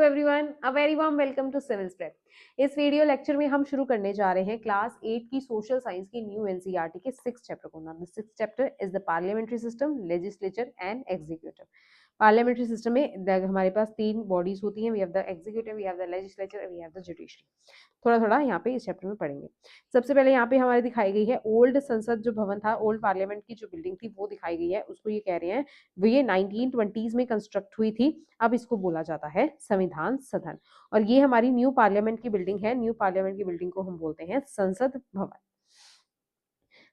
Everyone, a very warm welcome to civil prep. इस video lecture में हम शुरू करने जा रहे हैं क्लास 8 की सोशल साइंस की न्यू एनसीईआरटी के 6th चैप्टर को। नाम the 6th chapter is the parliamentary system, legislature and executive. Parliamentary system में हमारे पास तीन बॉडीज होती हैं। We have the executive, we have the legislature, we have the judiciary. थोड़ा थोड़ा यहाँ पे इस चैप्टर में पढ़ेंगे। सबसे पहले यहाँ पे हमारे दिखाई गई है ओल्ड संसद जो भवन था, ओल्ड पार्लियामेंट की जो बिल्डिंग थी वो दिखाई गई है। उसको ये कह रहे हैं वो ये 1920s में कंस्ट्रक्ट हुई थी। अब इसको बोला जाता है संविधान सदन। और ये हमारी न्यू पार्लियामेंट की बिल्डिंग है। न्यू पार्लियामेंट की बिल्डिंग को हम बोलते हैं संसद भवन।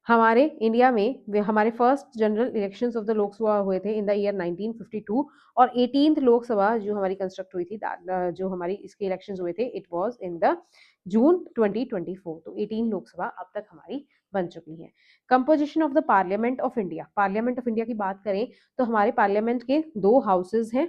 हमारे इंडिया में हमारे first general elections of the Lok Sabha हुए थे इन द ईयर 1952 और 18th लोकसभा जो हमारी कंस्ट्रक्ट हुई थी, जो हमारी इसके इलेक्शंस हुए थे, it was in the June 2024। तो 18 लोकसभा अब तक हमारी बन चुकी हैं। Composition of the parliament of India. Parliament of India की बात करें तो हमारे पार्लियामेंट के दो हाउसेज हैं।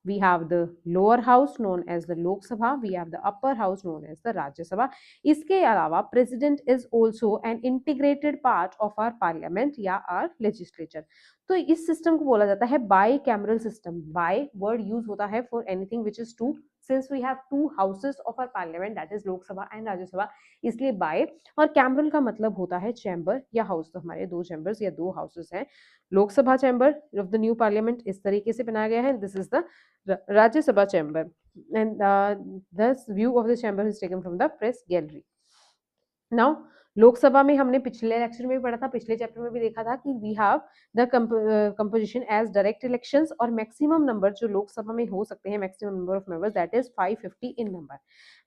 We have the lower house known as the Lok Sabha, we have the upper house known as the Rajya Sabha. इसके अलावा president is also an integrated part of our parliament या our legislature. तो इस system को बोला जाता है bicameral system. Bi word use होता है for anything which is two. Since we have two houses of our parliament, that is Lok Sabha and Rajya Sabha, इसलिए by, और कैमरल का मतलब होता है चैम्बर या हाउस। तो हमारे दो चैम्बर्स या दो हाउसेस हैं। Lok Sabha chamber of the new parliament इस तरीके से बनाया गया है। This is the Rajya Sabha chamber, and this view of the chamber is taken from the press gallery. Now, Lok Sabha में हमने पिछले लेक्चर में भी पढ़ा था, पिछले चैप्टर में भी देखा था कि we have the composition as direct elections और मैक्सिमम नंबर जो लोकसभा में हो सकते हैं, maximum number of members that is 550 in number.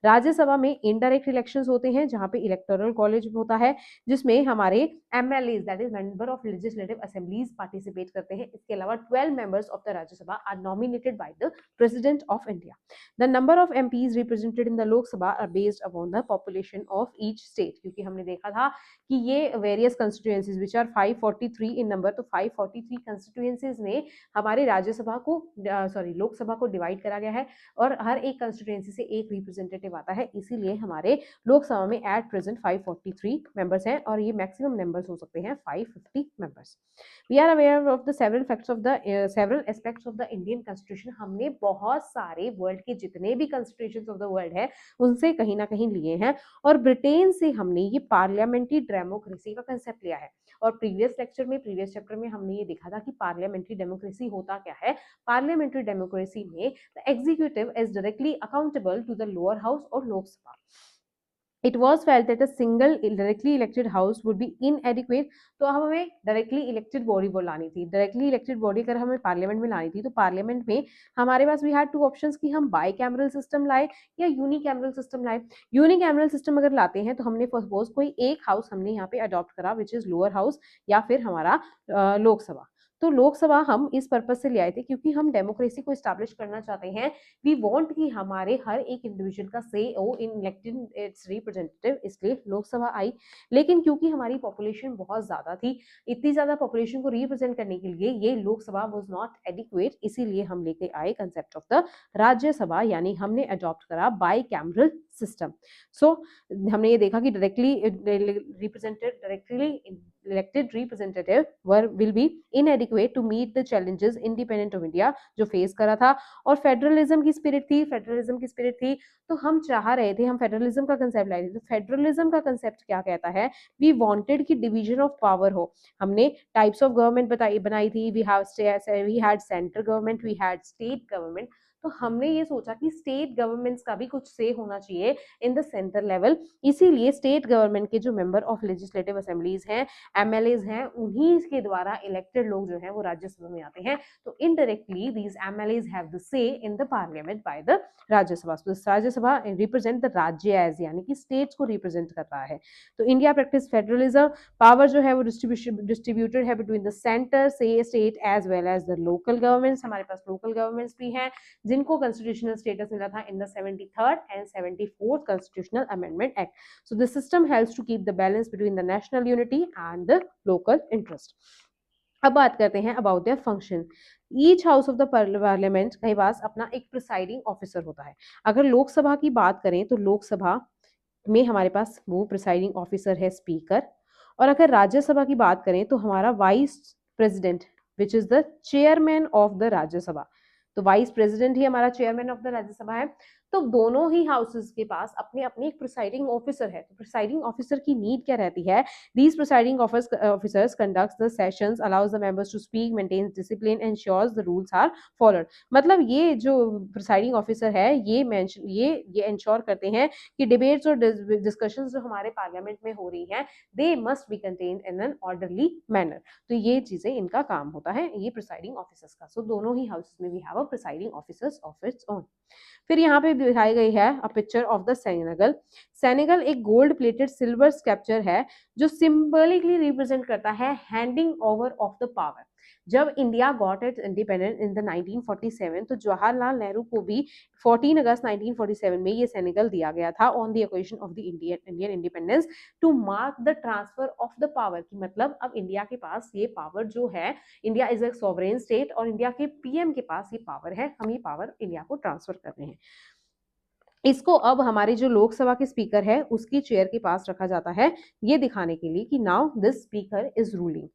Rajya Sabha में इनडायरेक्ट इलेक्शंस होते हैं जहां पे इलेक्टोरल कॉलेज होता है जिसमें हमारे MLAs that is member of legislative assemblies participate करते हैं। इसके अलावा 12 members of the Rajya Sabha are nominated by the president of India. The number of MPs represented in the Lok Sabha are based upon the population of each state, क्योंकि हमने देखा था कि ये various constituencies which are 543 in number. तो 543 constituencies में हमारे राज्यसभा को लोकसभा को डिवाइड करा गया है और हर एक कंस्टिट्यूएंसी से एक रिप्रेजेंटेटिव आता है। इसीलिए हमारे लोकसभा में एट प्रेजेंट 543 मेंबर्स हैं और ये मैक्सिमम मेंबर्स हो सकते हैं 550 members. We are aware of the several aspects of the Indian constitution. हमने बहुत सारे वर्ल्ड के जितने भी कॉन्स्टिट्यूशंस ऑफ द वर्ल्ड है उनसे कहीं ना कहीं लिए हैं और ब्रिटेन से हमने ये पार्लियामेंट्री डेमोक्रेसी का कंसेप्ट लिया है। और प्रीवियस चैप्टर में हमने ये देखा था कि पार्लियामेंट्री डेमोक्रेसी होता क्या है। पार्लियामेंट्री डेमोक्रेसी में the executive is directly accountable to the lower house और Lok Sabha. It was felt that a single directly elected house would be inadequate. तो अब हमें डायरेक्टली इलेक्टेड बॉडी को लानी थी। डायरेक्टली इलेक्टेड बॉडी अगर हमें पार्लियामेंट में लानी थी तो पार्लियामेंट में हमारे पास वी हैड टू ऑप्शंस कि हम बाई कैमरल सिस्टम लाए या यूनिकैमरल सिस्टम लाए। यूनिकैमरल सिस्टम अगर लाते हैं तो हमने सपोज कोई एक हाउस हमने यहाँ पे अडॉप्ट करा विच इज लोअर हाउस या फिर हमारा लोकसभा। तो लोकसभा हम इस पर्पज से ले आए थे क्योंकि हम डेमोक्रेसी को एस्टैब्लिश करना चाहते हैं। वी वांट कि हमारे हर एक इंडिविजुअल का से ओ इन इलेक्टेड इट्स रिप्रेजेंटेटिव, इसलिए लोकसभा आई। लेकिन क्योंकि हमारी पॉपुलेशन बहुत ज्यादा थी, इतनी ज्यादा पॉपुलेशन को रिप्रेजेंट करने के लिए ये लोकसभा वाज नॉट एडिक्वेट, इसीलिए हम लेके आए कंसेप्ट ऑफ द राज्यसभा, यानी हमने अडॉप्ट करा बाई कैमरल सिस्टम। सो हमने ये देखा कि directly elected representative will be inadequate to meet the challenges independent of India जो फेस करा था। और फेडरलिज्म की स्पिरिट थी तो हम चाह रहे थे, हम फेडरलिज्म का कंसेप्ट लाए थे। तो फेडरलिज्म का कंसेप्ट क्या कहता है, वी वांटेड कि डिवीजन ऑफ पावर हो। हमने टाइप्स ऑफ गवर्नमेंट बनाई थी। We had central government, we had state government. तो हमने ये सोचा कि स्टेट गवर्नमेंट्स का भी कुछ से होना चाहिए इन द सेंटर लेवल। इसीलिए स्टेट गवर्नमेंट के जो मेंबर ऑफ लेजिस्लेटिव असेंबलीज हैं, एमएलएज हैं, उन्हीं के द्वारा इलेक्टेड लोग जो हैं वो राज्यसभा में आते हैं। तो indirectly these MLAs have the say in the parliament by the Rajya Sabha. तो Rajya Sabha represent the rajya as, यानी कि स्टेट्स को रिप्रेजेंट कर रहा है। तो इंडिया प्रैक्टिस फेडरलिज्म, पावर जो है वो डिस्ट्रीब्यूटेड है बिटवीन द सेंटर से state as well as the local governments. हमारे पास लोकल गवर्नमेंट्स भी हैं जिनको कॉन्स्टिट्यूशनल स्टेटस मिला था in the 73rd and 74th constitutional amendment act. So the system helps to keep the balance between the national unity and the local interest. अब बात करते हैं about their function. Each house of the parliament के पास अपना एक presiding officer होता है। अगर लोकसभा की बात करें तो लोकसभा में हमारे पास वो प्रिसाइडिंग ऑफिसर है स्पीकर। और अगर राज्यसभा की बात करें तो हमारा vice president which is the chairman of the Rajya Sabha. तो वाइस प्रेसिडेंट ही हमारा चेयरमैन ऑफ द राज्यसभा है। तो दोनों ही हाउसेस के पास अपने अपने एक प्रिसाइडिंग ऑफिसर है। तो प्रिसाइडिंग ऑफिसर की नीड क्या रहती है? These presiding officers conducts the sessions, allows the members to speak, maintains discipline, ensures the rules are followed. मतलब ये जो प्रिसाइडिंग ऑफिसर है ये एंश्योर करते हैं कि डिबेट्स और डिस्कशंस जो हमारे पार्लियामेंट में हो रही हैं, they must be contained in an orderly manner. तो ये चीजें इनका काम होता है, ये प्रिसाइडिंग ऑफिसर्स का। सो दोनों ही हाउसेस में we have a presiding officers of its own. फिर यहाँ पे दिखाई गई है a picture of the Sengol. Sengol एक गोल्ड प्लेटेड सिल्वर स्कल्पचर है जो सिंबॉलिकली रिप्रेजेंट करता है handing over of the power. जब India got its independence in the 1947, तो जवाहरलाल नेहरू को भी 14 अगस्त 1947 में ये सेनेगल दिया गया था on the occasion of the Indian independence, to mark the transfer of the power. की मतलब अब इंडिया के पास ये पावर जो है, India is a sovereign state और इंडिया के पीएम के पास ये पावर है, हम ये पावर इंडिया को ट्रांसफर कर रहे हैं। इसको अब हमारे जो लोकसभा के स्पीकर है उसकी चेयर के पास रखा जाता है, ये दिखाने के लिए कि now this speaker is ruling.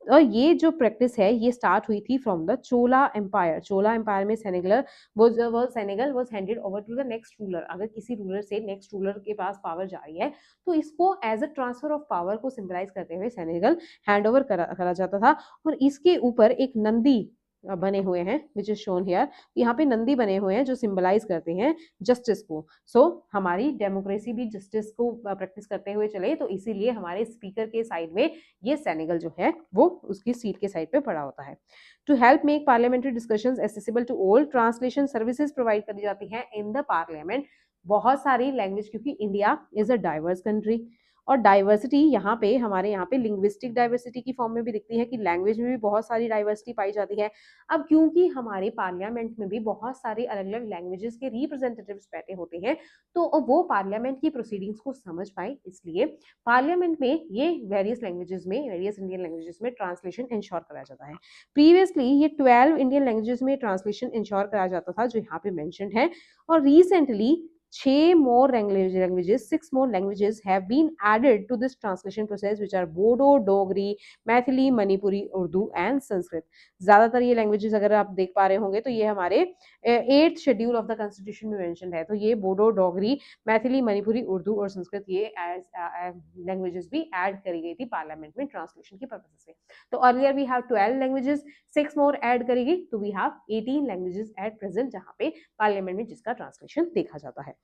और ये जो प्रैक्टिस है ये स्टार्ट हुई थी from the Chola empire. Chola empire में Sengol was handed over to the next ruler. अगर किसी रूलर से नेक्स्ट रूलर के पास पावर जा रही है तो इसको as a transfer of power को सिंबलाइज करते हुए सेनेगल हैंड ओवर करा जाता था। और इसके ऊपर एक नंदी बने हुए हैं विच इज शोन हियर। यहाँ पे नंदी बने हुए हैं जो सिंबलाइज करते हैं जस्टिस को। सो हमारी डेमोक्रेसी भी जस्टिस को प्रैक्टिस करते हुए चले, तो इसीलिए हमारे स्पीकर के साइड में ये सेनेगल जो है वो उसकी सीट के साइड पे पड़ा होता है। To help make parliamentary discussions accessible to all, translation services provide करी जाती हैं इन द पार्लियामेंट। बहुत सारी लैंग्वेज, क्योंकि India is a diverse country और डाइवर्सिटी यहाँ पे हमारे यहाँ पे लिंग्विस्टिक डाइवर्सिटी की फॉर्म में भी दिखती है कि लैंग्वेज में भी बहुत सारी डाइवर्सिटी पाई जाती है। अब क्योंकि हमारे पार्लियामेंट में भी बहुत सारे अलग अलग लैंग्वेजेस के रिप्रेजेंटेटिव्स बैठे होते हैं, तो वो पार्लियामेंट की प्रोसीडिंग्स को समझ पाए, इसलिए पार्लियामेंट में ये वेरियस इंडियन लैंग्वेजेस में ट्रांसलेशन इंश्योर करा जाता है। प्रीवियसली ये 12 इंडियन लैंग्वेजेस में ट्रांसलेशन इंश्योर करा जाता था जो यहाँ पे मेंशन्ड है, और recently 6 more languages, 6 more languages have been added to this translation process, which are Bodo, Dogri, Maithili, Manipuri, Urdu and Sanskrit. ज्यादातर ये लैंग्वेजेस अगर आप देख पा रहे होंगे तो ये हमारे 8th schedule of the constitution में मेंशन है। तो ये बोडो, डोगरी, मैथिली, मणिपुरी, उर्दू और संस्कृत ये लैंग्वेजेस भी ऐड करी गई थी पार्लियामेंट में ट्रांसलेशन के पर्पज से। तो earlier we have 12 languages, 6 more add करी गई, तो we have 18 languages at present जहां पे पार्लियामेंट में जिसका ट्रांसलेशन देखा जाता है।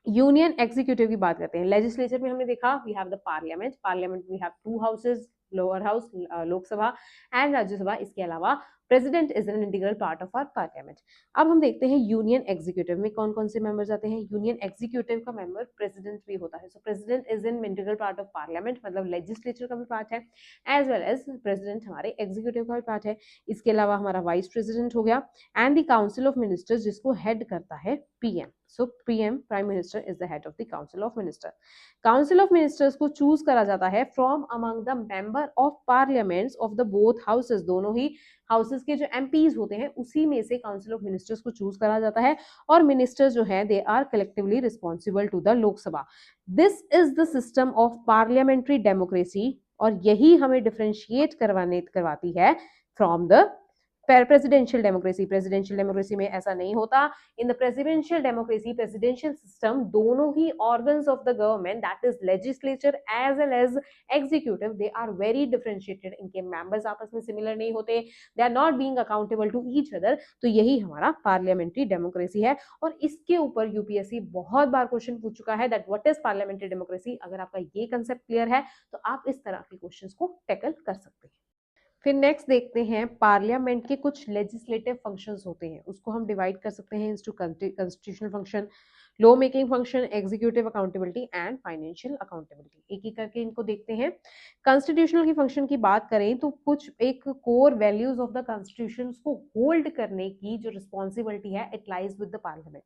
यूनियन एग्जीक्यूटिव की बात करते हैं। लेजिस्लेचर में हमने देखा we have the parliament we have 2 houses, lower house Lok Sabha and Rajya Sabha. इसके अलावा president is an integral part of our parliament. अब हम देखते हैं यूनियन एग्जीक्यूटिव में कौन कौन से मेंबर्स आते हैं। यूनियन एग्जीक्यूटिव का मेंबर प्रेसिडेंट भी होता है। सो president is an integral part of parliament, मतलब लेजिस्लेचर का भी पार्ट है, एज वेल एज प्रेसिडेंट हमारे एग्जीक्यूटिव का भी पार्ट है। इसके अलावा हमारा वाइस प्रेसिडेंट हो गया and the council of ministers जिसको हेड करता है PM. So PM prime minister is the head of the council of minister. Council of ministers को चूज करा जाता है from among the member of parliaments of the both houses. दोनों ही houses के जो एमपीज होते हैं उसी में से काउंसिल ऑफ मिनिस्टर्स को चूज करा जाता है, और मिनिस्टर्स जो है they are collectively responsible to the Lok Sabha. This is the system of parliamentary democracy, और यही हमें डिफरेंशिएट करवाती है फ्रॉम द प्रेसिडेंशियल डेमोक्रेसी में ऐसा नहीं होता। In the presidential democracy, presidential system, दोनों ही organs of the government that is legislature as well as executive, they are very differentiated. इनके मेंबर्स आपस में सिमिलर नहीं होते, they are not being accountable to each other. तो यही हमारा पार्लियामेंट्री डेमोक्रेसी है, और इसके ऊपर यूपीएससी बहुत बार क्वेश्चन पूछ चुका है that what is parliamentary democracy. अगर आपका ये कंसेप्ट क्लियर है तो आप इस तरह के क्वेश्चंस को टैकल कर सकते हैं। फिर नेक्स्ट देखते हैं पार्लियामेंट के कुछ लेजिस्लेटिव फंक्शंस होते हैं, उसको हम डिवाइड कर सकते हैं into constitutional function, law making function, executive accountability and financial accountability. एक एक करके इनको देखते हैं। कॉन्स्टिट्यूशनल की फंक्शन की बात करें तो कुछ एक core values of the constitution को होल्ड करने की जो रिस्पॉन्सिबिलिटी है it lies with the parliament.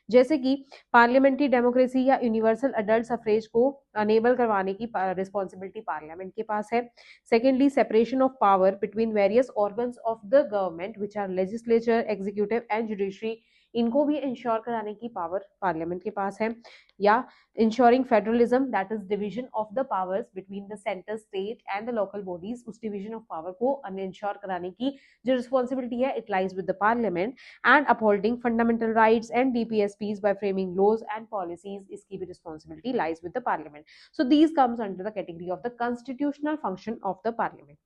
जैसे कि पार्लियामेंट्री डेमोक्रेसी या यूनिवर्सल अडल्ट सफरेज को अनेबल करवाने की रिस्पॉन्सिबिलिटी पार्लियामेंट के पास है। Secondly, separation of power between various organs of the government which are legislature, executive and judiciary. इनको भी इंश्योर कराने की पावर पार्लियामेंट के पास है। या ensuring federalism, that is division of the powers between the centre, state and the local bodies, उस division of power को इंश्योर कराने की जो रिस्पॉन्सिबिलिटी है it lies with the parliament. And upholding fundamental rights and DPSPs by framing laws and policies, इसकी भी responsibility lies with the parliament. So these comes under the category of the constitutional function of the parliament.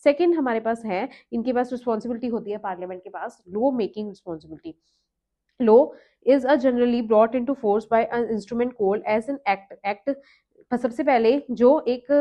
Second हमारे पास है, इनके पास responsibility होती है parliament के पास law making responsibility. Law is a generally brought into force by an instrument called as an act सबसे पहले जो एक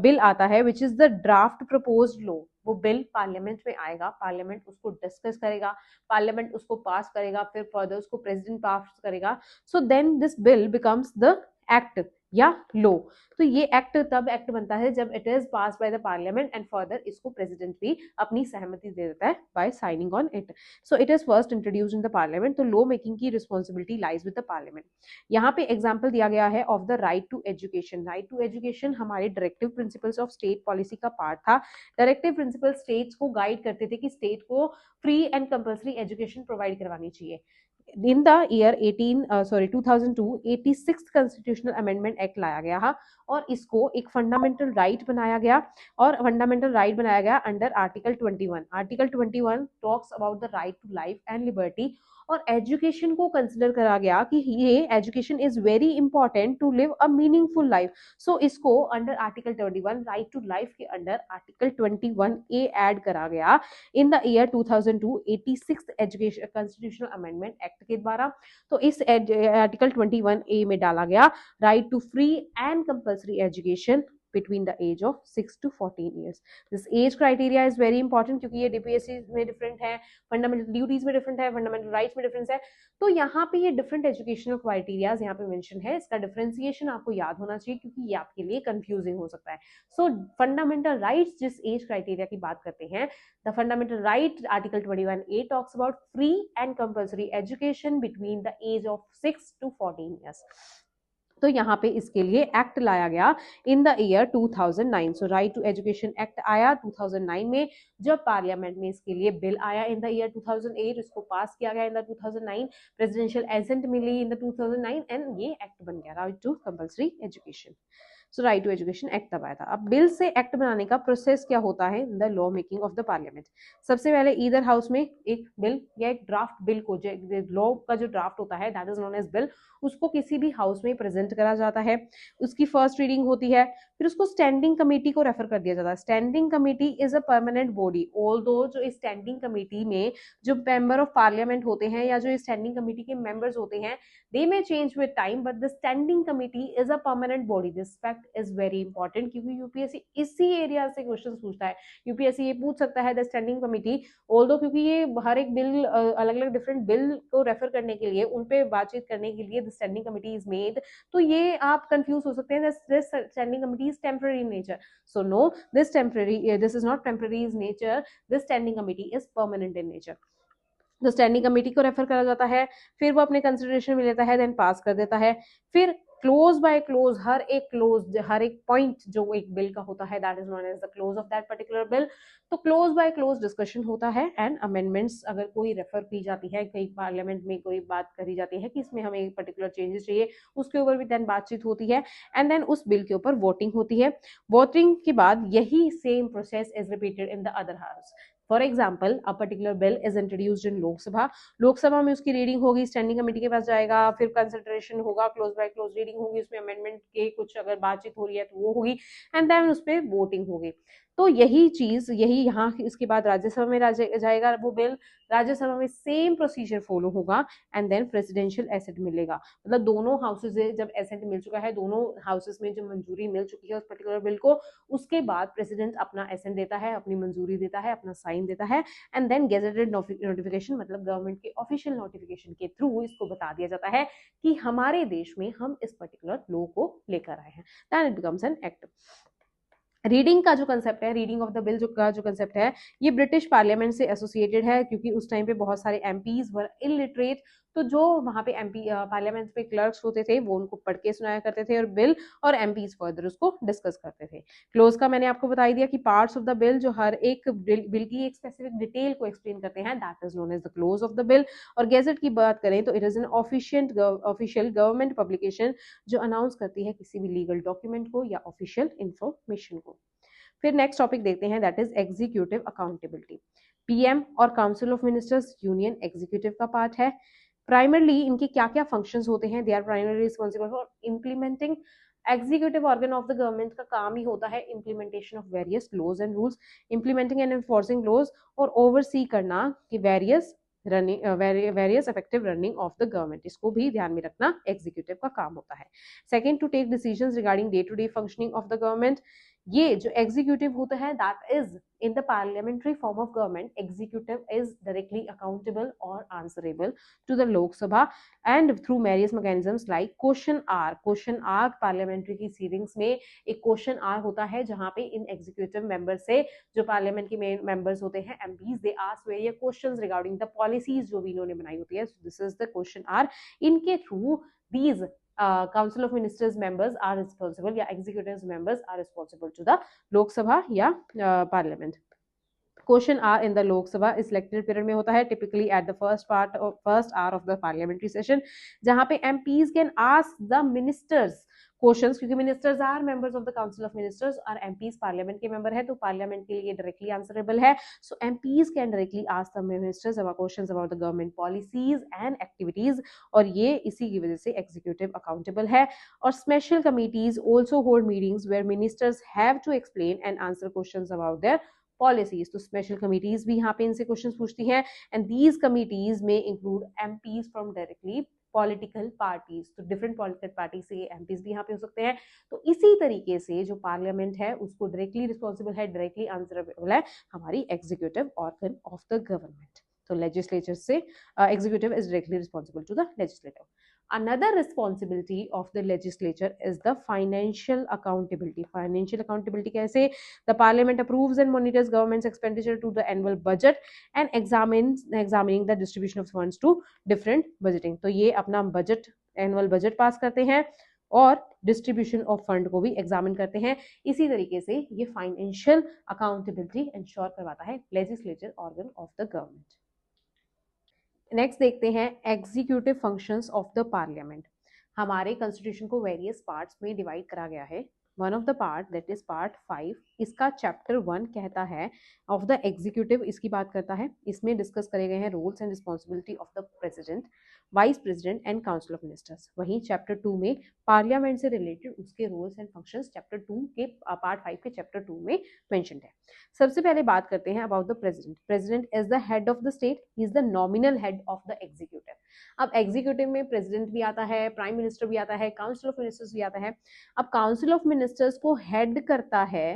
बिल आता है which is the draft proposed law, वो बिल पार्लियामेंट में आएगा, पार्लियामेंट उसको डिस्कस करेगा, पार्लियामेंट उसको पास करेगा, फिर फर्दर उसको प्रेसिडेंट पास करेगा। So then this bill becomes the act या लॉ। तो ये एक्ट तब एक्ट बनता है जब it is pass by the parliament and further इसको प्रेसिडेंट भी अपनी सहमति दे देता है by signing on it. So it is first introduced in the parliament. तो लॉ मेकिंग की responsibility lies with the parliament. यहाँ पे एग्जाम्पल दिया गया है of the right to education. Right to education हमारे directive principles of state policy का part था। डायरेक्टिव प्रिंसिपल स्टेट्स को गाइड करते थे कि स्टेट को free and compulsory education provide करवानी चाहिए। इन the year 2002 86th constitutional amendment act लाया गया और इसको एक फंडामेंटल राइट बनाया गया, और फंडामेंटल राइट बनाया गया under article 21। Article 21 talks about the right to life and liberty, और एजुकेशन को कंसिडर करा गया कि ये education is very important to live a meaningful life. So इसको under article 21 right to life के अंडर आर्टिकल 21 ए ऐड करा गया in the year 2002 86th education constitutional amendment act के द्वारा। तो इस आर्टिकल 21 ए में डाला गया right to free and compulsory education between the age of 6 to 14 years. This age criteria is very important क्योंकि ये DPSC में डिफरेंट है, फंडामेंटल ड्यूटीज में डिफरेंट है, फंडामेंटल राइट्स में डिफरेंस है। तो यहाँ पे ये डिफरेंट एजुकेशनल क्राइटेरियाज यहाँ पे मेंशन है, इसका डिफरेंशिएशन आपको याद होना चाहिए क्योंकि ये आपके लिए कंफ्यूजिंग हो सकता है। सो फंडामेंटल राइट्स जिस एज क्राइटेरिया की बात करते हैं, the fundamental right article 21 A talks about free and compulsory education between the age of 6 to 14 years। तो यहाँ पे इसके लिए एक्ट लाया गया in the year 2009। So right to education act आया 2009 में, जब पार्लियामेंट में इसके लिए बिल आया इन द ईयर 2008, इसको पास किया गया इन द 2009, प्रेसिडेंशियल एजेंट मिली इन द 2009 एंड ये एक्ट बन गया right to compulsory education. So right to education act तब आया था। अब बिल से एक्ट बनाने का प्रोसेस क्या होता है in the law making of the parliament. सबसे पहले ईदर हाउस में एक बिल या एक ड्राफ्ट बिल को, लॉ का जो ड्राफ्ट होता है that is known as bill, उसको किसी भी हाउस में प्रेजेंट करा जाता है, उसकी फर्स्ट रीडिंग होती है, फिर उसको स्टैंडिंग कमेटी को रेफर कर दिया जाता है। Standing committee is a permanent body, although जो स्टैंडिंग कमेटी में जो मेंबर ऑफ पार्लियामेंट होते हैं या जो स्टैंडिंग कमेटी के मेंबर्स होते हैं they may change with time but the standing committee is a permanent body। this fact is very important क्योंकि यूपीएससी इसी एरिया से क्वेश्चन पूछता है। यूपीएससी ये पूछ सकता है द स्टैंडिंग कमेटी, ऑल्दो क्योंकि ये हर एक बिल अलग अलग डिफरेंट बिल को रेफर करने के लिए, उन पे बातचीत करने के लिए the standing committee is made, तो ये आप कंफ्यूज हो सकते हैं। This standing committee is temporary in nature, so no this is not temporary in nature, this standing committee is permanent in nature. तो स्टैंडिंग कमेटी को रेफर करा जाता है, फिर वो अपने कंसिडरेशन में लेता है, देन पास कर देता है। फिर क्लोज बाय क्लोज हर एक पॉइंट जो एक बिल का होता है that is known as the clause of that particular bill. तो क्लोज बाय क्लोज डिस्कशन होता है एंड अमेंडमेंट्स अगर कोई रेफर की जाती है, कई पार्लियामेंट में कोई बात करी जाती है कि इसमें हमें एक पर्टिकुलर चेंजेस चाहिए, उसके ऊपर भी देन बातचीत होती है एंड देन उस बिल के ऊपर वोटिंग होती है। वोटिंग के बाद यही same process is repeated in the other house. For example a particular bill is introduced in Lok Sabha, Lok Sabha में उसकी रीडिंग होगी, स्टैंडिंग कमेटी के पास जाएगा, फिर कंसिडरेशन होगा, क्लोज बाय क्लोज रीडिंग होगी, उसमें अमेंडमेंट के कुछ अगर बातचीत हो रही है तो वो होगी एंड देन उस पर वोटिंग होगी। तो यही चीज यहाँ इसके बाद राज्यसभा में जाएगा वो बिल, राज्यसभा में सेम प्रोसीजर फॉलो होगा एंड देन प्रेसिडेंशियल एसेट मिलेगा। मतलब दोनों हाउसेज जब एसेट मिल चुका है, दोनों हाउसेज में जो मंजूरी मिल चुकी है उस पर्टिकुलर बिल को, उसके बाद प्रेसिडेंट अपना एसेट देता है, अपनी मंजूरी देता है, अपना साइन देता है एंड देन गेजेटेड नोटिफिकेशन मतलब गवर्नमेंट के ऑफिशियल नोटिफिकेशन के थ्रू इसको बता दिया जाता है कि हमारे देश में हम इस पर्टिकुलर लॉ को लेकर आए हैं, then it becomes an act. Reading का जो कंसेप्ट है, रीडिंग ऑफ द बिल का जो कंसेप्ट है, ये ब्रिटिश पार्लियामेंट से एसोसिएटेड है क्योंकि उस टाइम पे बहुत सारे एमपीज वर इलिटरेट, तो जो वहाँ पे एमपी पार्लियामेंट में क्लर्क्स होते थे वो उनको पढ़ के सुनाया करते थे और बिल और एमपीज फर्दर उसको डिस्कस करते थे। क्लोज का मैंने आपको बता दिया कि पार्ट्स ऑफ द बिल जो हर एक बिल की एक स्पेसिफिक डिटेल को एक्सप्लेन करते हैं, that is known as the clause of the bill. और गेजेट की बात करें तो it is an official government publication जो अनाउंस करती है किसी भी लीगल डॉक्यूमेंट को या ऑफिशियल इंफॉर्मेशन को। फिर नेक्स्ट टॉपिक देखते हैं, that is executive accountability. PM और council of ministers union executive का पार्ट है। प्राइमरली इनके क्या क्या फंक्शंस होते हैं, they are primarily responsible for implementing. Executive organ of the government का काम ही होता है implementation of various laws and rules, implementing and enforcing laws, और ओवरसी करना कि various effective running of the government, इसको भी ध्यान में रखना एग्जीक्यूटिव का काम होता है। Second, to take decisions regarding day to day functioning of the government. ये जो एग्जीक्यूटिव होता है that is in the parliamentary form of government, executive is directly accountable or answerable to the Lok Sabha and through various mechanisms like question hour। question hour parliamentary की seatings में एक question our होता है जहां पे इन executive member से जो parliament के मेन मेंबर्स होते हैं MPs, they ask various questions regarding the policies जो भी इन्होंने बनाई होती है। This is the question hour. इनके through these council of ministers members are responsible या executive members are responsible to the Lok Sabha या parliament। Question hour in the Lok Sabha इस इलेक्टेड पीरियड में होता है, typically at the first hour of the parliamentary session, जहां पे MPs can ask the ministers questions, क्योंकि ministers are members of the council of ministers और MPs parliament के member है, तो पार्लियामेंट के लिए डायरेक्टली आंसरेबल है। So MPs can directly ask the ministers about questions about the government policies and activities, और ये इसी की वजह से एग्जीक्यूटिव अकाउंटेबल है। और special committees also hold meetings where ministers have to explain and answer questions about their policies. तो special committees भी यहाँ पे इनसे क्वेश्चंस पूछती हैं, एंड दीज कमिटीज में include MPs from directly political parties, तो डिफरेंट पॉलिटिकल पार्टी से एमपीज भी यहाँ पे हो सकते हैं। तो इसी तरीके से जो पार्लियामेंट है उसको डायरेक्टली रिस्पॉन्सिबल है, डायरेक्टली आंसरेबल है हमारी executive organ of the government. तो लेजिस्लेचर से executive is directly responsible to the legislative. Another responsibility of the legislature is the financial accountability। financial accountability कैसे? The parliament approves and monitors government's expenditure to the annual budget and examining the distribution of funds to different budgeting। तो ये अपना budget, annual budget pass करते हैं और distribution of fund को भी examine करते हैं। इसी तरीके से ये फाइनेंशियल अकाउंटेबिलिटी इंश्योर करवाता है legislature organ of the government. Next देखते हैं executive functions of the parliament. हमारे कॉन्स्टिट्यूशन को वेरियस पार्ट्स में डिवाइड करा गया है। One of the part that is part 5, इसका चैप्टर 1 कहता है ऑफ द एग्जीक्यूटिव, इसकी बात करता है। इसमें डिस्कस करे गए हैं rules and responsibility of the president, vice president and council of ministers. वहीं चैप्टर 2 में पार्लियामेंट से रिलेटेड उसके रूल्स एंड फंक्शंस चैप्टर 2 के पार्ट 5 के चैप्टर 2 में मेंशन्ड है। सबसे पहले बात करते हैं about the president. President is the head of the state, he is the nominal head of the executive. अब एग्जीक्यूटिव में प्रेसिडेंट भी आता है, प्राइम मिनिस्टर भी आता है, काउंसिल ऑफ मिनिस्टर्स भी आता है। अब काउंसिल ऑफ मिनिस्टर्स को हेड करता है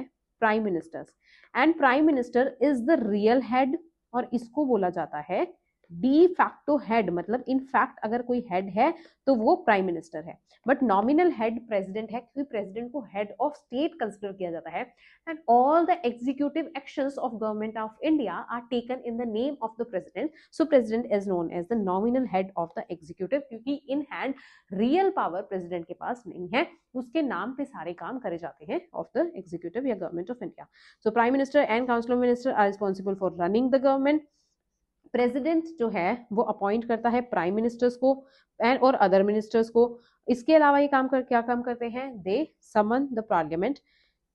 prime ministers, and prime minister is the real head, और इसको बोला जाता है डी फैक्टो हेड। मतलब इन फैक्ट अगर कोई हेड है तो वो प्राइम मिनिस्टर है, बट नॉमिनल हेड प्रेसिडेंट है, क्योंकि प्रेसिडेंट को हेड ऑफ स्टेट कंसिडर किया जाता है। And all the executive actions of government of India are taken in the name of the president. So president is known as the nominal head of the executive, क्योंकि in hand real power president के पास नहीं है, उसके नाम पे सारे काम करे जाते हैं ऑफ द एग्जीक्यूटिव या government of India. So prime minister and council of minister are responsible for running the government. President जो है वो अपॉइंट करता है प्राइम मिनिस्टर्स को एंड और अदर मिनिस्टर्स को। इसके अलावा ये क्या काम करते हैं? They summon the parliament,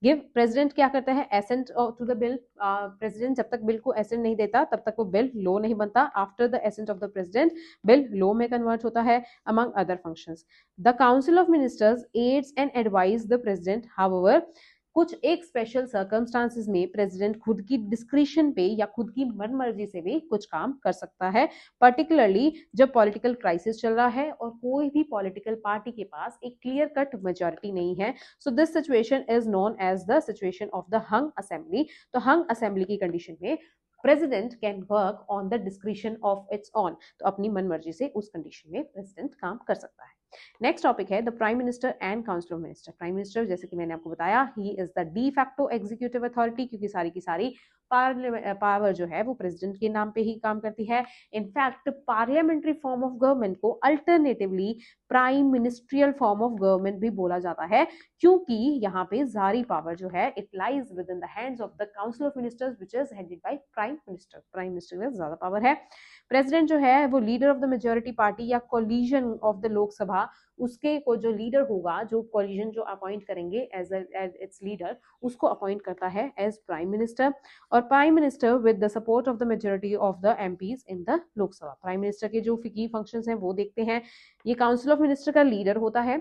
give. President क्या करता है? Assent to the bill. President जब तक बिल को एसेंट नहीं देता तब तक वो बिल लॉ नहीं बनता। After the assent of the president bill law में कन्वर्ट होता है, among other functions. The council of ministers aids and advise the president. However कुछ एक स्पेशल सर्कमस्टांसेस में प्रेसिडेंट खुद की डिस्क्रिशन पे या खुद की मन मर्जी से भी कुछ काम कर सकता है, पर्टिकुलरली जब पॉलिटिकल क्राइसिस चल रहा है और कोई भी पॉलिटिकल पार्टी के पास एक क्लियर कट मेजॉरिटी नहीं है। So this situation is known as the situation of the hung assembly. तो हंग असेंबली की कंडीशन में president can work on the discretion of its own, तो अपनी मन मर्जी से उस कंडीशन में प्रेसिडेंट काम कर सकता है। नेक्स्ट टॉपिक है the prime minister and council of minister. Prime minister जैसे कि मैंने आपको बताया he is the de facto executive authority, क्योंकि सारी की सारी पावर जो है वो प्रेसिडेंट के नाम पे ही काम करती है। In fact parliamentary form of government को alternatively prime ministerial form of government भी बोला जाता है, क्योंकि यहाँ पे सारी पावर जो है it lies with in the hands of the council of ministers which is headed by prime minister. Prime minister में ज्यादा पावर है। प्रेसिडेंट जो है वो leader of the majority party या कोलिजन ऑफ द लोकसभा, उसके को जो लीडर होगा, जो कोलिजन जो अपॉइंट करेंगे एज इट्स लीडर, उसको अपॉइंट करता है एज प्राइम मिनिस्टर। और prime minister with the support of the majority of the MPs in the Lok Sabha. Prime minister के जो की फंक्शंस हैं वो देखते हैं। ये काउंसिल ऑफ मिनिस्टर का लीडर होता है,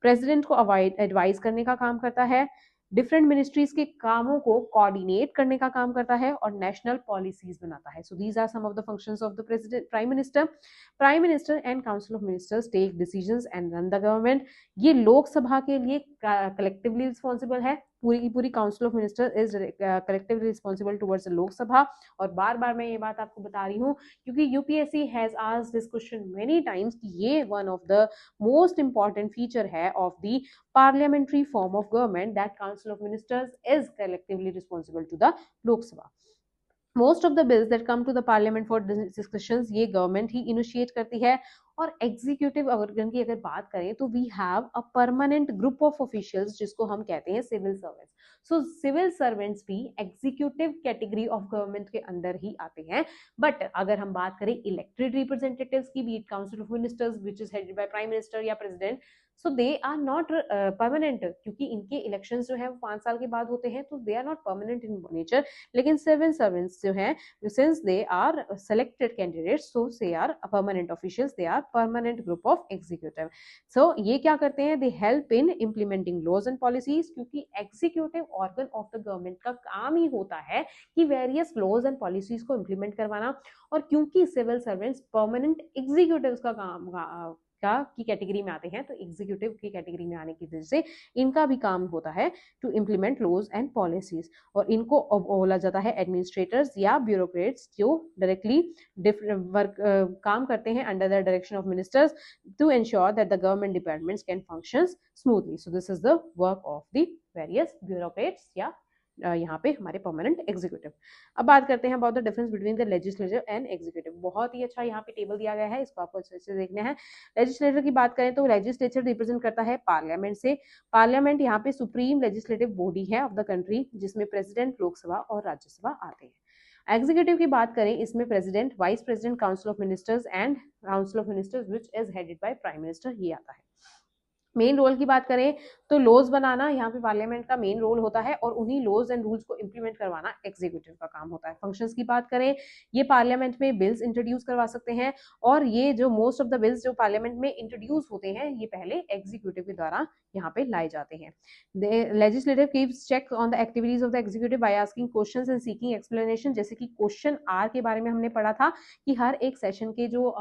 प्रेसिडेंट को एडवाइज करने का काम करता है, डिफरेंट मिनिस्ट्रीज के कामों को कोऑर्डिनेट करने का काम करता है और नेशनल पॉलिसीज बनाता है। So these are some of the functions of the president prime minister. Prime minister and council of ministers take decisions and run the government. ये लोकसभा के लिए कलेक्टिवली रिस्पॉन्सिबल है। पूरी की पूरी council of minister is collectively responsible towards the Lok Sabha. और बार बार मैं ये बात आपको बता रही हूँ क्योंकि UPSC has asked this question many times कि ये one of the most important feature है of the parliamentary form of government that council of ministers is collectively responsible to the Lok Sabha. Most of the bills that come to the parliament for discussions ये government ही initiate करती है। और executive organ की अगर बात करें तो we have a permanent group of officials जिसको हम कहते हैं civil servants. So civil servants भी एग्जीक्यूटिव कैटेगरी ऑफ गवर्नमेंट के अंदर ही आते हैं। बट अगर हम बात करें इलेक्टेड रिप्रेजेंटेटिव्स की, be it council of ministers which is headed by prime minister या president, so they are not permanent, क्योंकि इनके इलेक्शंस जो है वो 5 साल के बाद होते हैं, तो they are not permanent in nature. लेकिन सिविल सर्वेंट्स जो हैं, since they are selected candidates, so they are permanent officials, they are permanent group of executive. So ये क्या करते हैं, they help in implementing laws and policies, क्योंकि executive organ of the government का काम ही होता है कि वेरियस लॉज एंड पॉलिसीज को इम्प्लीमेंट करवाना। और क्योंकि सिविल सर्वेंट्स परमानेंट एग्जीक्यूटिव का काम की कैटेगरी में आते हैं, तो एग्जीक्यूटिव की कैटेगरी में आने की वजह से इनका भी काम होता है to implement laws and policies. और इनको बोला जाता है एडमिनिस्ट्रेटर्स या ब्यूरोक्रेट्स, जो डायरेक्टली वर्क काम करते हैं under the direction of ministers to ensure that the government departments can function smoothly. So this is the work of the various bureaucrats या यहाँ पे हमारे परमानेंट एग्जीक्यूटिव। अब बात करते हैं about the difference between the legislature and executive. बहुत ही अच्छा यहाँ पे टेबल दिया गया है, इसको आपको अच्छे से देखना है। लेजिस्लेचर की बात करें तो लेजिस्लेचर रिप्रेजेंट करता है पार्लियामेंट से। पार्लियामेंट यहाँ पे सुप्रीम लेजिस्लेटिव बॉडी है ऑफ द कंट्री, जिसमें प्रेसिडेंट, लोकसभा और राज्यसभा आते हैं। एग्जीक्यूटिव की बात करें, इसमें president, vice president, council of ministers and council of ministers which is headed by prime minister, ये आता है। मेन रोल की बात करें तो लॉज बनाना यहाँ पे पार्लियामेंट का मेन रोल होता है और उन्हीं लॉज एंड रूल्स को इंप्लीमेंट करवाना एग्जीक्यूटिव का काम होता है। फंक्शंस की बात करें, ये पार्लियामेंट में बिल्स इंट्रोड्यूस करवा सकते हैं और ये जो मोस्ट ऑफ द बिल्स जो पार्लियामेंट में इंट्रोड्यूस होते हैं ये पहले एग्जीक्यूटिव के द्वारा यहाँ पे लाए जाते हैं। Legislative keeps check on the activities of the executive by asking questions and seeking explanation. जैसे कि क्वेश्चन आर के बारे में हमने पढ़ा था कि हर एक सेशन के जो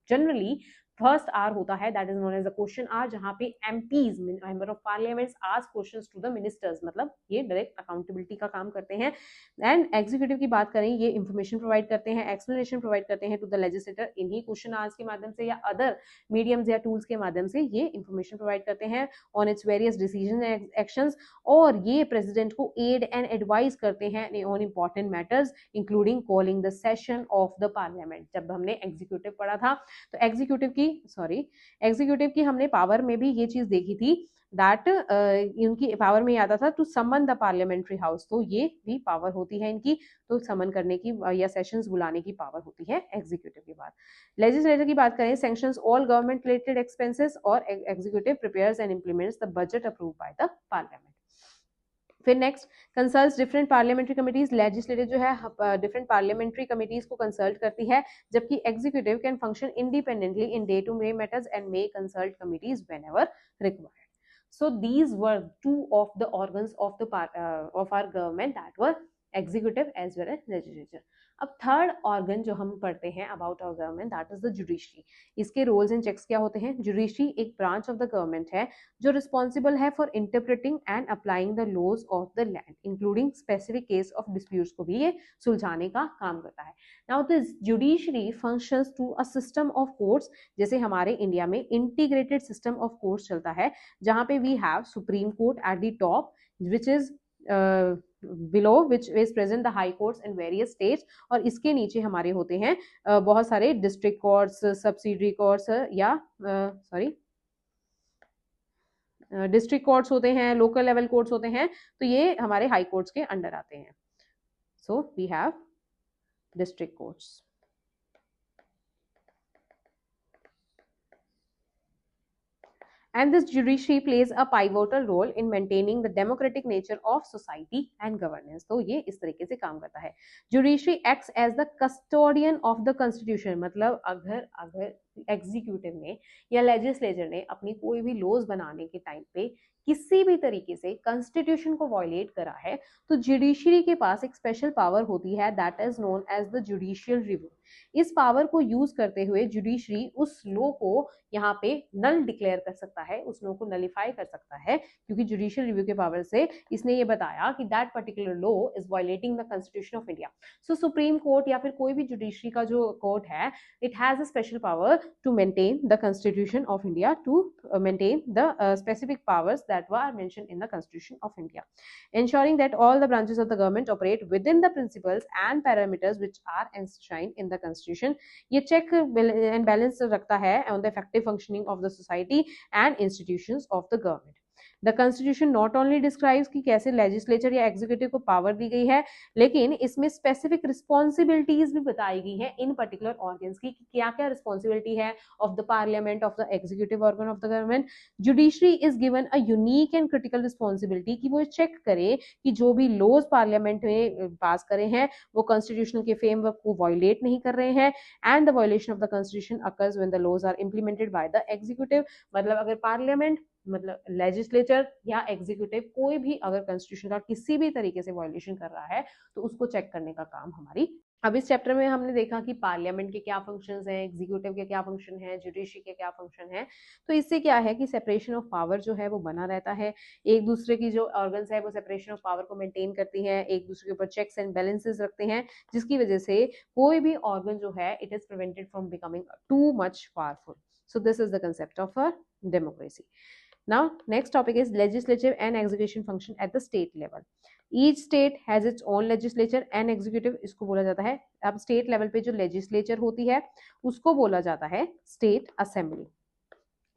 जनरली फर्स्ट आर होता है, that is known as the question hour, जहां पे MPs, member of parliament, ask questions to the ministers, मतलब ये डायरेक्ट अकाउंटेबिलिटी का काम करते हैं। एंड एग्जीक्यूटिव की बात करें, ये इंफॉर्मेशन प्रोवाइड करते हैं, एक्सप्लेनेशन प्रोवाइड करते हैं टू द लेजिस्लेटर इन्हीं क्वेश्चन आर्स के माध्यम से या अदर मीडियम्स या टूल्स के माध्यम से ये इंफॉर्मेशन प्रोवाइड करते हैं on its various decision and actions. और ये प्रेसिडेंट को एड एंड एडवाइस करते हैं on important matters including calling the session of the parliament. जब हमने एग्जीक्यूटिव पढ़ा था तो एग्जीक्यूटिव की हमने पावर में भी ये चीज देखी थी दैट इनकी पावर में आता था to summon the parliamentary house, तो ये भी पावर होती है इनकी, तो समन करने की या सेशंस बुलाने की पावर होती है एग्जीक्यूटिव की बात। लेजिस्लेटर की बात करें, sanctions all government related expenses और executive prepares and implements the budget approved by the parliament. फिर next, consult different parliamentary committees. Legislative जो है डिफरेंट पार्लियामेंट्री कमिटीज को कंसल्ट करती है, जबकि executive can function independently in day to day matters and may consult committees whenever required. So these were two of the organs of our government, that were executive as well as legislature. अब third organ जो हम पढ़ते हैं about our government, that is the judiciary. इसके roles and checks क्या होते हैं? Judiciary एक ब्रांच ऑफ द गवर्नमेंट है जो रिस्पॉन्सिबल है for interpreting and applying the laws of the land including specific case of disputes को भी ये सुलझाने का काम करता है। Now this judiciary functions to a system of courts. जैसे हमारे इंडिया में इंटीग्रेटेड सिस्टम ऑफ कोर्ट्स चलता है, जहां पे we have supreme court at the top which is below which is present the high courts in various states, और इसके नीचे हमारे होते हैं बहुत सारे डिस्ट्रिक्ट कोर्ट्स, सब्सिडरी कोर्ट्स या सॉरी डिस्ट्रिक्ट कोर्ट्स होते हैं, लोकल लेवल कोर्ट्स होते हैं, तो ये हमारे हाई कोर्ट्स के अंडर आते हैं. So we have district courts. And this judiciary plays a pivotal role in maintaining the democratic nature of society and governance. तो ये इस तरीके से काम करता है. Judiciary acts as the custodian of the constitution. मतलब अगर एग्जीक्यूटिव ने या लेजिस्लेचर ने अपनी कोई भी लॉज बनाने के टाइम पे किसी भी तरीके से कॉन्स्टिट्यूशन को वायलेट करा है, तो जुडिशरी के पास एक स्पेशल पावर होती है, that is known as the judicial review. इस पावर को यूज करते हुए जुडिशरी उस लॉ को यहाँ पे नल डिक्लेयर कर सकता है, उस लॉ को नलिफाई कर सकता है, क्योंकि जुडिशियल रिव्यू के पावर से इसने ये बताया कि that particular law is violating the constitution of India. So supreme court या फिर कोई भी जुडिशरी का जो कोर्ट है, it has a special power to maintain the Constitution of India, to maintain the specific powers that were mentioned in the Constitution of India, ensuring that all the branches of the government operate within the principles and parameters which are enshrined in the Constitution. ये check and balance रखता है on the effective functioning of the society and institutions of the government. The constitution not only describes कि कैसे legislature या executive को power दी गई है, लेकिन इसमें स्पेसिफिक रिस्पॉन्सिबिलिटीज भी बताई गई है इन पर्टिकुलर ऑर्गन्स की, क्या क्या रिस्पॉन्सिबिलिटी है of the parliament, of the executive organ of the government. Judiciary is given a unique and critical responsibility कि वो चेक करे कि जो भी लॉज पार्लियामेंट में पास करे हैं वो कॉन्स्टिट्यूशनल के फ्रेमवर्क को वायलेट नहीं कर रहे हैं. And the violation of the constitution occurs when the laws are implemented by the executive. मतलब अगर पार्लियामेंट, मतलब लेजिस्लेचर या एग्जीक्यूटिव कोई भी अगर कॉन्स्टिट्यूशन का किसी भी तरीके से वायलेशन कर रहा है, तो उसको चेक करने का काम हमारी. अब इस चैप्टर में हमने देखा कि पार्लियामेंट के क्या फंक्शंस हैं, एग्जीक्यूटिव के क्या फंक्शन है, जुडिशरी के क्या फंक्शन है. तो इससे क्या है कि सेपरेशन ऑफ पावर जो है वो बना रहता है, एक दूसरे की जो ऑर्गन्स है वो सेपरेशन ऑफ पावर को मेंटेन करती हैं, एक दूसरे के ऊपर चेक्स एंड बैलेंसेस रखते हैं, जिसकी वजह से कोई भी ऑर्गन जो है it is prevented from becoming too much powerful. So this is the concept of a democracy. Now, next topic is legislative and execution function at the state level. Each state has its own legislature and executive. इसको बोला जाता है, अब state level पे जो legislature होती है उसको बोला जाता है स्टेट असेंबली.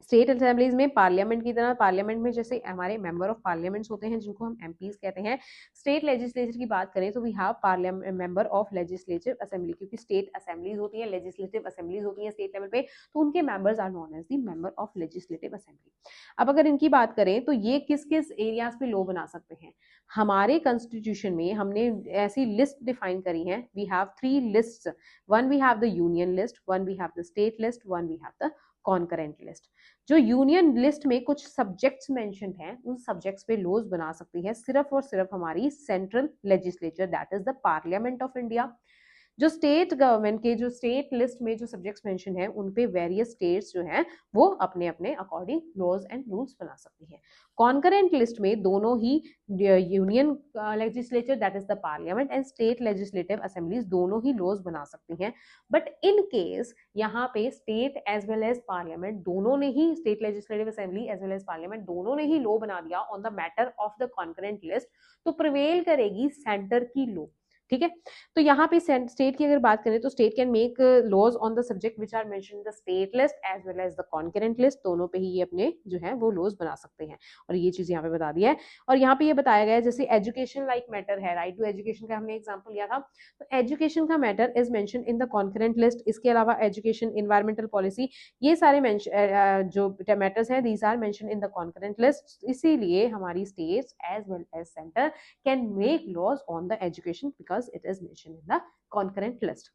स्टेट असेंबलीज में पार्लियामेंट की तरह, पार्लियामेंट में जैसे हमारे मेंबर ऑफ पार्लियामेंट्स होते हैं जिनको हम एमपीज कहते हैं, स्टेट लेजिस्लेचर की बात करें तो we have parliament member of legislative assembly, क्योंकि स्टेट असेंबलीज होती हैं, लेजिस्लेटिव असेंबलीज होती हैं स्टेट लेवल पे, तो उनके members are known as the member of legislative assembly. अब अगर इनकी बात करें तो ये किस किस एरियाज पे लॉ बना सकते हैं. हमारे कॉन्स्टिट्यूशन में हमने ऐसी लिस्ट डिफाइन करी है, we have 3 lists. One we have the union list, one we have the state list, one we have the concurrent list. जो यूनियन लिस्ट में कुछ सब्जेक्ट्स मेंशन्ड हैं, उन सब्जेक्ट्स पे लॉज बना सकती है सिर्फ और सिर्फ हमारी central legislature, that is the parliament of India. जो स्टेट गवर्नमेंट के जो स्टेट लिस्ट में जो सब्जेक्ट्स मेंशन है उन पे वेरियस स्टेट्स जो हैं वो अपने अपने अकॉर्डिंग लॉज एंड रूल्स बना सकती हैं. कॉन्करेंट लिस्ट में दोनों ही union legislature that is the parliament and state legislative assemblies दोनों ही लॉज बना सकती हैं. बट इन केस यहाँ पे state as well as parliament दोनों ने ही, state legislative assembly as well as parliament दोनों ने ही लॉ बना दिया on the matter of the concurrent list, तो प्रिवेल करेगी सेंटर की लॉ. ठीक है, तो यहाँ पे स्टेट की अगर बात करें तो state can make laws on the subject which are mention in the state list as well as the concurrent list, दोनों पे ही ये अपने जो है वो लॉज बना सकते हैं. और ये चीज यहाँ पे बता दिया है. और यहाँ पे ये बताया गया है जैसे एजुकेशन लाइक मैटर है, राइट टू एजुकेशन का हमने एग्जाम्पल लिया था, तो एजुकेशन का matter is mention in the concurrent list. इसके अलावा एजुकेशन, इन्वायरमेंटल पॉलिसी, ये सारे जो मैटर्स हैं these are mention in the concurrent list. इसीलिए हमारी states as well as centre can make laws on the education because it is mentioned in the concurrent list.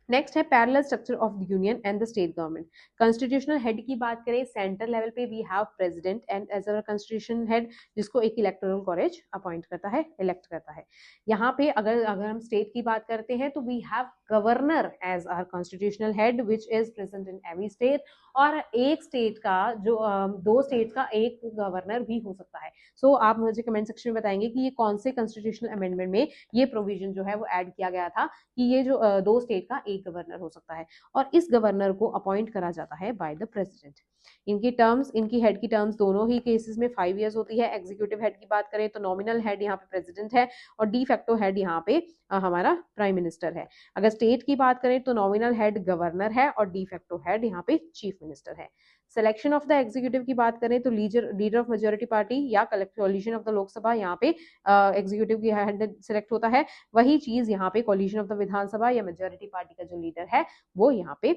Next है parallel structure of the union and the state government. Constitutional head की बात करें, centre level पे we have president and as our constitution head, जिसको एक electoral college appoint करता है, elect करता है. यहाँ पे अगर हम स्टेट की बात करते हैं तो we have governor as our constitutional head which is present in every state. और एक स्टेट का जो 2 स्टेट का एक गवर्नर भी हो सकता है. सो आप मुझे कमेंट सेक्शन में बताएंगे कि ये कौन से कॉन्स्टिट्यूशनल अमेंडमेंट में ये प्रोविजन जो है वो ऐड किया गया था कि ये जो 2 स्टेट का एक गवर्नर हो सकता है, और इस गवर्नर को अपॉइंट करा जाता है बाय द प्रेसिडेंट। इनकी टर्म्स, इनकी हेड की टर्म्स दोनों ही केसेस में 5 इयर्स होती है। एग्जीक्यूटिव हेड की बात करें तो नॉमिनल हेड यहाँ पे प्रेसिडेंट है और डी फैक्टो हेड यहाँ पे हमारा प्राइम मिनिस्टर है। अगर स्टेट की बात करें तो नॉमिनल हेड गवर्नर है और डी फैक्टो हेड यहाँ पे चीफ मिनिस्टर है। सिलेक्शन ऑफ द एग्जीक्यूटिव की बात करें तो लीडर ऑफ मेजोरिटी पार्टी या कोलिशन ऑफ द लोकसभा, यहाँ पे एग्जीक्यूटिव की हेड सिलेक्ट होता है। वही चीज यहाँ पे कोलिशन ऑफ द विधानसभा या मेजोरिटी पार्टी का जो लीडर है वो यहाँ पे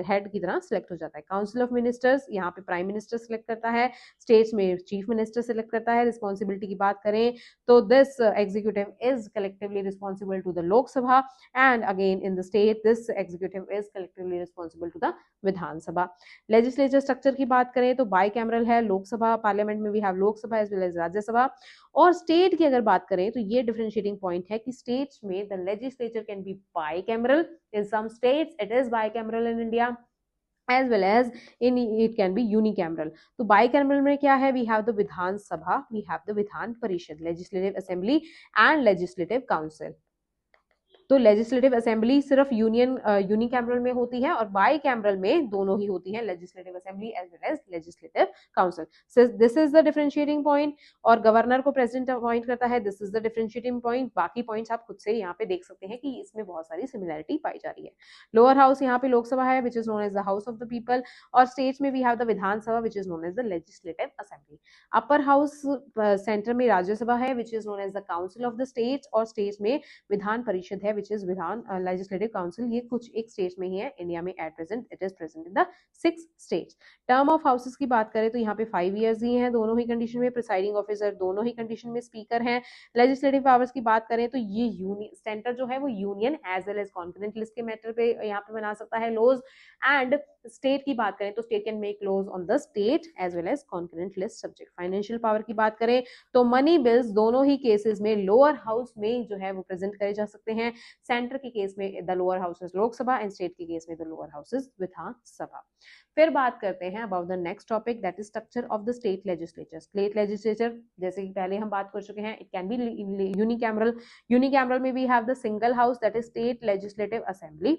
हेड की तरह सिलेक्ट हो जाता है। काउंसिल ऑफ मिनिस्टर्स यहाँ पे प्राइम मिनिस्टर सिलेक्ट करता है, स्टेट्स में चीफ मिनिस्टर सिलेक्ट करता है। रिस्पॉन्सिबिलिटी की बात करें तो this executive is collectively responsible to the Lok Sabha, and again in the state this executive is collectively responsible to the Vidhan Sabha. Legislature structure की बात करें तो बाई कैमरल है, लोकसभा पार्लियामेंट में भी have Lok Sabha as well as Rajya Sabha. और स्टेट की अगर बात करें तो ये डिफरेंशिएटिंग पॉइंट है कि स्टेट्स में the legislature can be bicameral, in some states it is bicameral in India as well as in it can be unicameral। तो bicameral में क्या है, we have the Vidhan Sabha, we have the Vidhan Parishad, legislative assembly and legislative council। तो legislative assembly सिर्फ unicameral में होती है और बाई कैमरल में दोनों ही होती है, legislative assembly as well as legislative council. This is the differentiating point. और गवर्नर को प्रेसिडेंट अपॉइंट करता है, this is the differentiating point. बाकी पॉइंट्स आप खुद से यहाँ पे देख सकते हैं कि इसमें बहुत सारी सिमिलैरिटी पाई जा रही है। लोअर हाउस यहाँ पे लोकसभा है which is known as the house of the people, और स्टेट्स में we have the Vidhan Sabha which is known as the legislative assembly. Upper house centre में राज्यसभा है which is known as the council of the states, और states में विधान परिषद है which is Vidhan legislative council. ये कुछ एक स्टेट्स में ही है, इंडिया में at present it is present in the 6 states. Term of houses की बात करें तो यहाँ पे 5 इयर्स ही हैं दोनों ही कंडीशन में। प्रिसाइडिंग ऑफिसर दोनों ही कंडीशन में स्पीकर हैं। लेजिस्लेटिव पावर्स की बात करें तो ये सेंटर जो है वो union as well as concurrent list के मैटर पे यहाँ पे बना सकता है लॉज। एंड स्टेट की बात करें तो state can make laws on the state as well as concurrent list subject. Financial power की बात करें तो मनी बिल्स दोनों ही केसेस में लोअर हाउस में जो है वो प्रेजेंट करे जा सकते हैं। सेंटर के केस में the lower house is Lok Sabha and state के केस में the lower house is Vidhan Sabha. फिर बात करते हैं about the next topic that is structure of the state legislature. State legislature जैसे कि पहले हम बात कर चुके हैं, it can be unicameral. Unicameral में we have the single house that is state legislative assembly.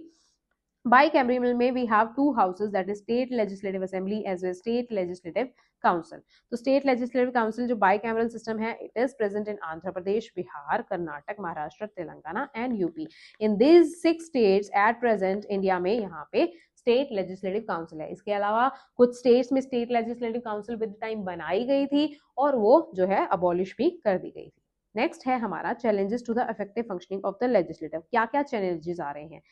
Bicameral में we have 2 houses that is state legislative assembly as well as state legislative council। तो state legislative council जो bicameral system है it is present in Andhra Pradesh, Bihar, Karnataka, Maharashtra, Telangana and UP। In these 6 states at present India में यहाँ पे state legislative council है। इसके अलावा कुछ स्टेट्स में state legislative council with time बनाई गई थी और वो जो है अबॉलिश भी कर दी गई थी। नेक्स्ट है हमारा challenges to the effective functioning of the legislative. क्या क्या चैलेंजेस आ रहे हैं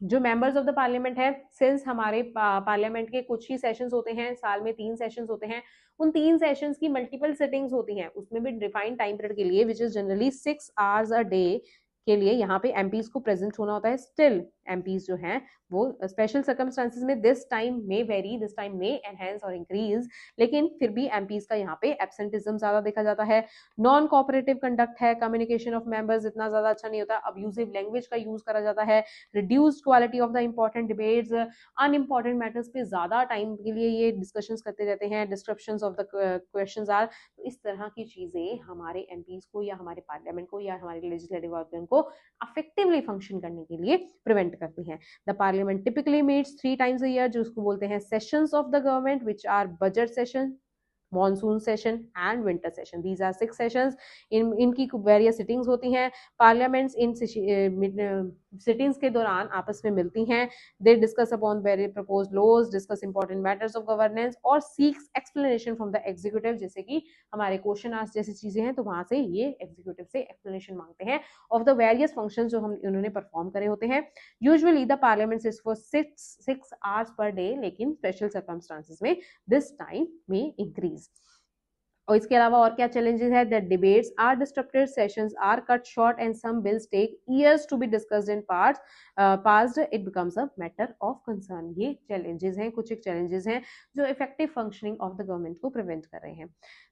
जो मेंबर्स ऑफ द पार्लियामेंट है। सिंस हमारे पार्लियामेंट के कुछ ही सेशंस होते हैं, साल में 3 सेशंस होते हैं, उन 3 सेशंस की मल्टीपल सिटिंग्स होती हैं, उसमें भी डिफाइंड टाइम पीरियड के लिए which is generally 6 hours a day के लिए यहाँ पे एमपीज को प्रेजेंट होना होता है। स्टिल एमपीज जो हैं वो स्पेशल सर्कमस्टांसेस में दिस टाइम में वेरी, दिस टाइम में एनहेंस और इंक्रीज, लेकिन फिर भी एमपीज का यहाँ पे एब्सेंटिज्म ज्यादा देखा जाता है। नॉन कोऑपरेटिव कंडक्ट है, कम्युनिकेशन ऑफ मेंबर्स इतना ज्यादा अच्छा नहीं होता, अब्यूजिव लैंग्वेज का यूज करा जाता है, reduced quality of the important debates, unimportant matters पे ज्यादा टाइम के लिए ये डिस्कशंस करते रहते हैं, descriptions of the questions hour. तो इस तरह की चीजें हमारे एमपीज को या हमारे पार्लियामेंट को या हमारे लेजिस्लेटिव ऑर्गन को इफेक्टिवली फंक्शन करने के लिए प्रिवेंट करती हैं। The parliament typically meets 3 times a year, जो उसको बोलते हैं sessions of the government which are budget session, monsoon session and winter session. These are 6 sessions. इनकी वेरियस सिटिंग्स होती हैं। पार्लियामेंट्स इन सिटिंग्स के दौरान आपस में मिलती हैं। They discuss upon very proposed laws, discuss important matters of governance और seeks explanation from the executive. जैसे कि हमारे क्वेश्चन आंसर जैसी चीजें हैं तो वहां से ये एग्जीक्यूटिव से एक्सप्लेनेशन मांगते हैं ऑफ द वेरियस फंक्शंस जो हम इन्होंने परफॉर्म करे होते हैं। Usually the parliament sits for 6 hours per day, लेकिन स्पेशल सर्कमस्टांसेस में दिस टाइम में इंक्रीज। और इसके अलावा और क्या चैलेंजेस है, that debates are disturbed, sessions are cut short and some bills take years to be discussed in passed, it becomes a matter of concern. ये चैलेंजेस हैं, कुछ एक चैलेंजेस हैं जो effective functioning of the government को prevent कर रहे हैं।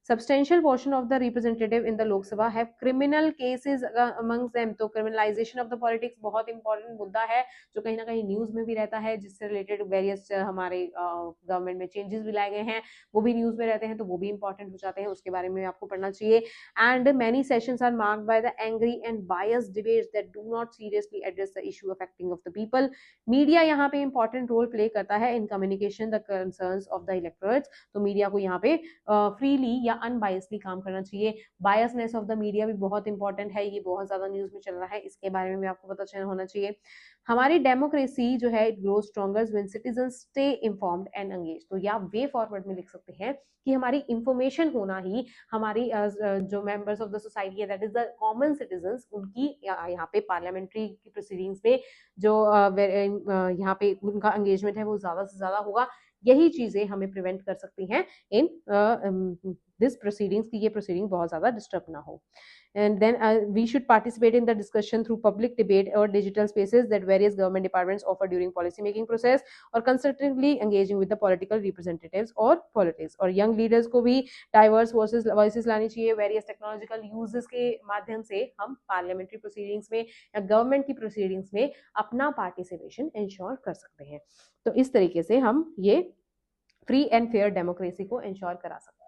Substantial portion of the representative in the Lok Sabha have criminal cases amongst them. तो criminalization of the politics बहुत important मुद्दा है जो कहीं ना कहीं न्यूज में भी रहता है, जिससे रिलेटेड वेरियस हमारे गवर्नमेंट में चेंजेस भी लाए गए हैं, वो भी न्यूज में रहते हैं, तो वो भी इंपॉर्टेंट हो जाते हैं, उसके बारे में आपको पढ़ना चाहिए. And many sessions are marked by the angry and bias debates that do not seriously address the issue affecting of the people. Media यहाँ पे इंपॉर्टेंट रोल प्ले करता है in communication the concerns of the electorates. तो media को यहाँ पे freely या अनबायसली काम करना चाहिए. बायसनेस ऑफ द मीडिया भी बहुत इंपॉर्टेंट है, ये बहुत ज्यादा न्यूज में चल रहा है, इसके बारे में भी आपको पता चल होना चाहिए. हमारी डेमोक्रेसी जो है it grow stronger when citizens stay informed and engage. तो या वे फॉरवर्ड में लिख सकते हैं कि हमारी इंफॉर्मेशन होना ही हमारी जो मेंबर्स ऑफ द सोसाइटी है, that is the common citizens, उनकी यहाँ पे पार्लियामेंट्री की प्रोसीडिंग्स में जो यहाँ पे उनका एंगेजमेंट है वो ज्यादा से ज्यादा होगा. यही चीजें हमें प्रिवेंट कर सकती हैं इन दिस प्रोसीडिंग्स की ये प्रोसीडिंग बहुत ज्यादा डिस्टर्ब ना हो. And then we should participate in the discussion through public debate or digital spaces that various government departments offer during policy making process, or constructively engaging with the political representatives or politics. और young leaders को भी diverse voices लानी चाहिए. various technological uses के माध्यम से हम parliamentary proceedings में या government की proceedings में अपना participation ensure कर सकते हैं. तो इस तरीके से हम ये फ्री एंड फेयर डेमोक्रेसी को इंश्योर करा सकते हैं.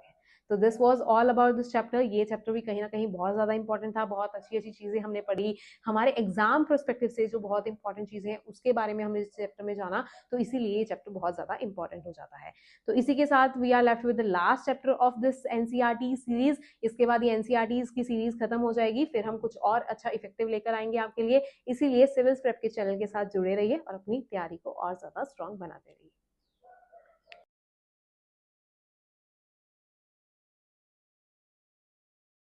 तो this was all about this chapter. ये चैप्टर भी कहीं ना कहीं बहुत ज्यादा इंपॉर्टेंट था, बहुत अच्छी अच्छी चीजें हमने पढ़ी, हमारे एग्जाम पर्सपेक्टिव से जो बहुत इंपॉर्टेंट चीजें हैं उसके बारे में हमने इस चैप्टर में जाना, तो इसीलिए ये चैप्टर बहुत ज्यादा इंपॉर्टेंट हो जाता है. तो इसी के साथ we are left with the last chapter of this NCERT series. इसके बाद ये एनसीईआरटी की सीरीज खत्म हो जाएगी, फिर हम कुछ और अच्छा इफेक्टिव लेकर आएंगे आपके लिए. इसीलिए सिविल्स प्रेप के चैनल के साथ जुड़े रहिए और अपनी तैयारी को और ज्यादा स्ट्रॉन्ग बनाते रहिए.